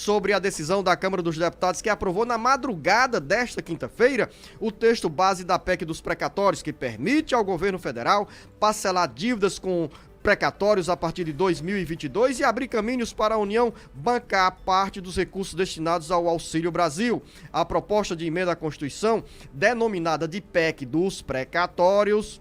sobre a decisão da Câmara dos Deputados que aprovou na madrugada desta quinta-feira o texto base da PEC dos precatórios, que permite ao governo federal parcelar dívidas com precatórios a partir de 2022 e abrir caminhos para a União bancar parte dos recursos destinados ao Auxílio Brasil. A proposta de emenda à Constituição, denominada de PEC dos precatórios,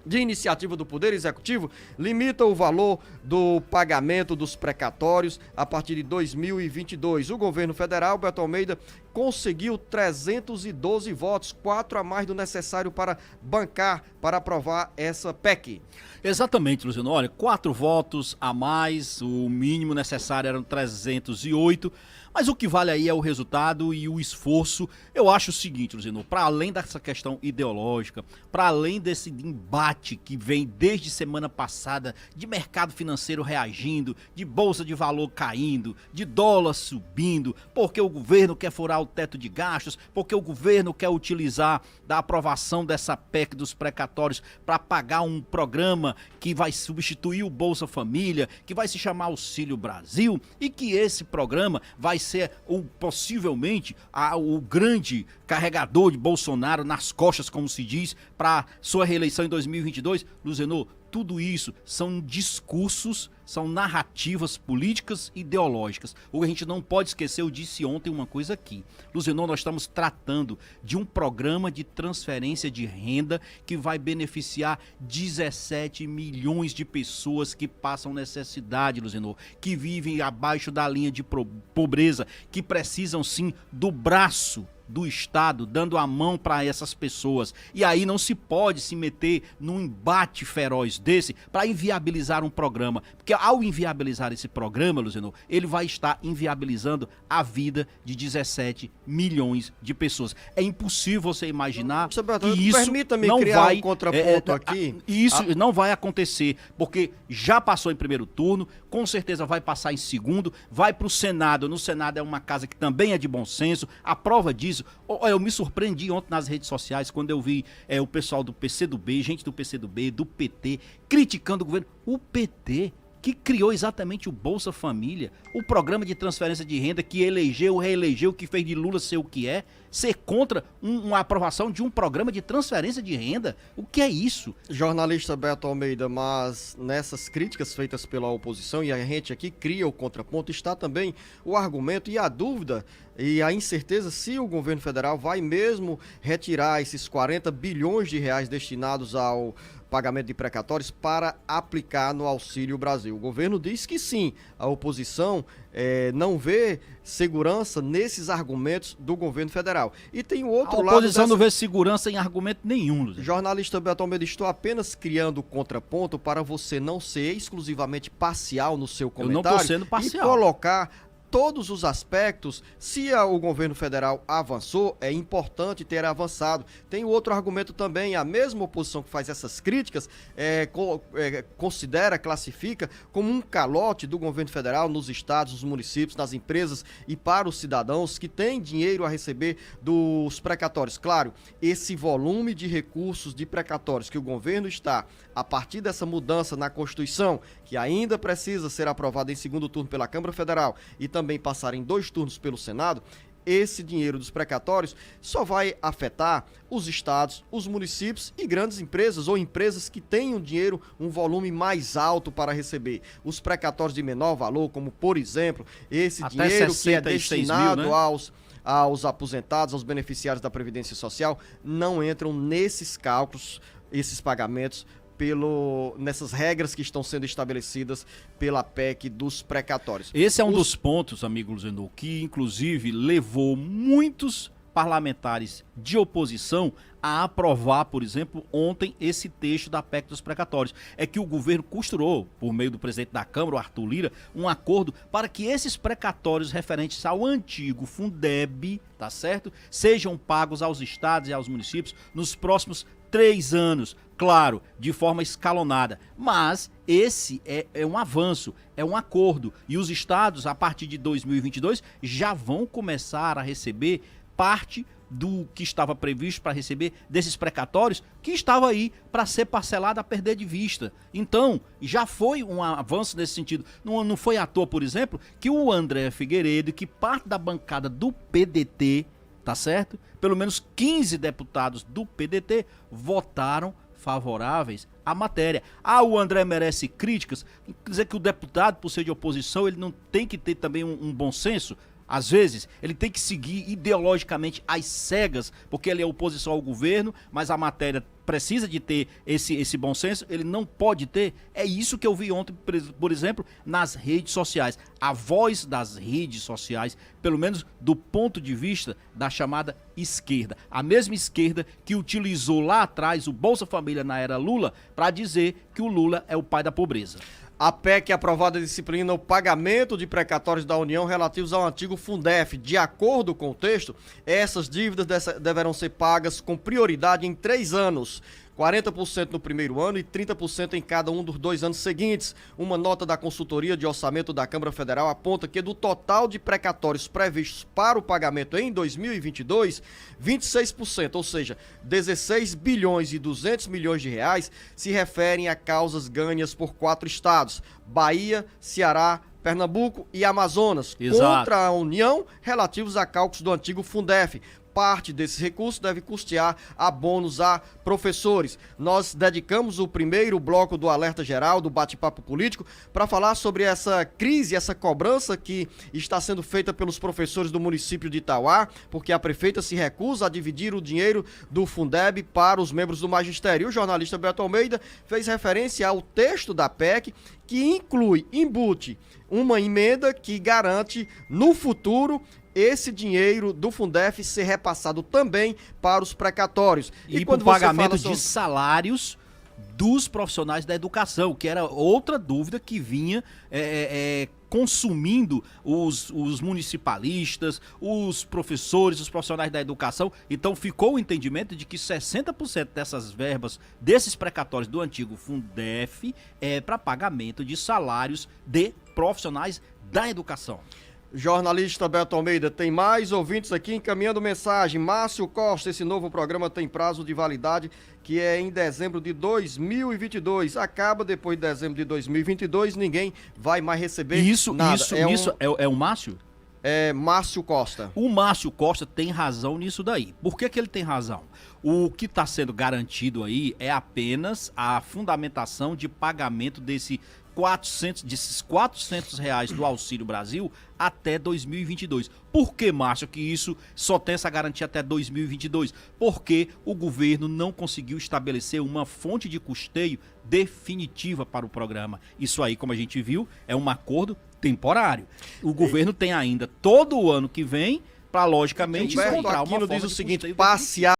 de iniciativa do Poder Executivo, limita o valor do pagamento dos precatórios a partir de 2022. O governo federal, Beto Almeida, conseguiu 312 votos, 4 a mais do necessário para bancar, para aprovar essa PEC. Exatamente, Luciano. Olha, 4 votos a mais, o mínimo necessário eram 308, mas o que vale aí é o resultado e o esforço. Eu acho o seguinte, Luciano, para além dessa questão ideológica, para além desse embate que vem desde semana passada, de mercado financeiro reagindo, de bolsa de valor caindo, de dólar subindo, porque o governo quer furar o teto de gastos, porque o governo quer utilizar da aprovação dessa PEC dos precatórios para pagar um programa que vai substituir o Bolsa Família, que vai se chamar Auxílio Brasil, e que esse programa vai ser possivelmente o grande carregador de Bolsonaro nas costas, como se diz, para sua reeleição em 2022. Luzenor, tudo isso são discursos, são narrativas políticas e ideológicas. O que a gente não pode esquecer, eu disse ontem uma coisa aqui. Luzenor, nós estamos tratando de um programa de transferência de renda que vai beneficiar 17 milhões de pessoas que passam necessidade, Luzenor, que vivem abaixo da linha de pobreza, que precisam sim do braço do Estado, dando a mão para essas pessoas. E aí não se pode se meter num embate feroz desse para inviabilizar um programa. Porque ao inviabilizar esse programa, Luciano, ele vai estar inviabilizando a vida de 17 milhões de pessoas. É impossível você imaginar que isso não vai... um contraponto aqui. Isso não vai acontecer, porque já passou em primeiro turno, com certeza vai passar em segundo, vai para o Senado. No Senado é uma casa que também é de bom senso. A prova disso, eu me surpreendi ontem nas redes sociais quando eu vi o pessoal do PCdoB, gente do PCdoB, do PT, criticando o governo. O PT, que criou exatamente o Bolsa Família, o programa de transferência de renda que elegeu, reelegeu, que fez de Lula ser o que é, ser contra uma aprovação de um programa de transferência de renda. O que é isso? Jornalista Beto Almeida, mas nessas críticas feitas pela oposição, e a gente aqui cria o contraponto, está também o argumento e a dúvida e a incerteza se o governo federal vai mesmo retirar esses 40 bilhões de reais destinados ao pagamento de precatórios para aplicar no Auxílio Brasil. O governo diz que sim, a oposição não vê segurança nesses argumentos do governo federal. E tem o outro lado... A oposição não vê segurança em argumento nenhum, Luiz. Jornalista Beto Almeida, estou apenas criando contraponto para você não ser exclusivamente parcial no seu comentário. Eu não estou sendo parcial. E colocar todos os aspectos. Se o governo federal avançou, é importante ter avançado. Tem outro argumento também, a mesma oposição que faz essas críticas considera, classifica como um calote do governo federal nos estados, nos municípios, nas empresas e para os cidadãos que têm dinheiro a receber dos precatórios. Claro, esse volume de recursos de precatórios que o governo está, a partir dessa mudança na Constituição, que ainda precisa ser aprovada em segundo turno pela Câmara Federal e também passar em 2 turnos pelo Senado, esse dinheiro dos precatórios só vai afetar os estados, os municípios e grandes empresas ou empresas que tenham dinheiro, um volume mais alto para receber. Os precatórios de menor valor, como por exemplo, esse até dinheiro que é destinado mil, né? aos aposentados, aos beneficiários da Previdência Social, não entram nesses cálculos, esses pagamentos, nessas regras que estão sendo estabelecidas pela PEC dos precatórios. Esse é um dos pontos, amigo Luzenor, que inclusive levou muitos parlamentares de oposição a aprovar, por exemplo, ontem esse texto da PEC dos precatórios. É que o governo costurou, por meio do presidente da Câmara, o Arthur Lira, um acordo para que esses precatórios referentes ao antigo Fundeb, tá certo? Sejam pagos aos estados e aos municípios nos próximos 3 anos, claro, de forma escalonada, mas esse é um avanço, é um acordo, e os estados, a partir de 2022, já vão começar a receber parte do que estava previsto para receber desses precatórios, que estava aí para ser parcelado a perder de vista. Então, já foi um avanço nesse sentido. Não foi à toa, por exemplo, que o André Figueiredo, que parte da bancada do PDT, tá certo? Pelo menos 15 deputados do PDT votaram favoráveis à matéria. O André merece críticas. Quer dizer que o deputado, por ser de oposição, ele não tem que ter também um bom senso? Às vezes, ele tem que seguir ideologicamente às cegas, porque ele é oposição ao governo, mas a matéria precisa de ter esse bom senso, ele não pode ter. É isso que eu vi ontem, por exemplo, nas redes sociais. A voz das redes sociais, pelo menos do ponto de vista da chamada esquerda. A mesma esquerda que utilizou lá atrás o Bolsa Família na era Lula para dizer que o Lula é o pai da pobreza. A PEC aprovada disciplina o pagamento de precatórios da União relativos ao antigo Fundef. De acordo com o texto, essas dívidas deverão ser pagas com prioridade em 3 anos. 40% no primeiro ano e 30% em cada um dos 2 anos seguintes. Uma nota da Consultoria de Orçamento da Câmara Federal aponta que do total de precatórios previstos para o pagamento em 2022, 26%, ou seja, 16 bilhões e 200 milhões de reais, se referem a causas ganhas por 4 estados: Bahia, Ceará, Pernambuco e Amazonas, contra a União, relativos a cálculos do antigo Fundef. Parte desses recursos deve custear abonos a professores. Nós dedicamos o primeiro bloco do Alerta Geral, do Bate-Papo Político, para falar sobre essa crise, essa cobrança que está sendo feita pelos professores do município de Itauá, porque a prefeita se recusa a dividir o dinheiro do Fundeb para os membros do magistério. O jornalista Beto Almeida fez referência ao texto da PEC, que embute uma emenda que garante, no futuro, esse dinheiro do Fundef ser repassado também para os precatórios. E para o pagamento de salários dos profissionais da educação, que era outra dúvida que vinha consumindo os municipalistas, os professores, os profissionais da educação. Então ficou o entendimento de que 60% dessas verbas, desses precatórios do antigo Fundef, é para pagamento de salários de profissionais da educação. Jornalista Beto Almeida, tem mais ouvintes aqui encaminhando mensagem. Márcio Costa, esse novo programa tem prazo de validade que é em dezembro de 2022. Acaba depois de dezembro de 2022, ninguém vai mais receber nada. É o Márcio? É Márcio Costa. O Márcio Costa tem razão nisso daí. Por que ele tem razão? O que está sendo garantido aí é apenas a fundamentação de pagamento desses R$400 do Auxílio Brasil até 2022. Por que, Márcio, que isso só tem essa garantia até 2022? Porque o governo não conseguiu estabelecer uma fonte de custeio definitiva para o programa. Isso aí, como a gente viu, é um acordo temporário. O governo tem ainda todo o ano que vem para, logicamente, encontrar uma forma diz o seguinte: de passear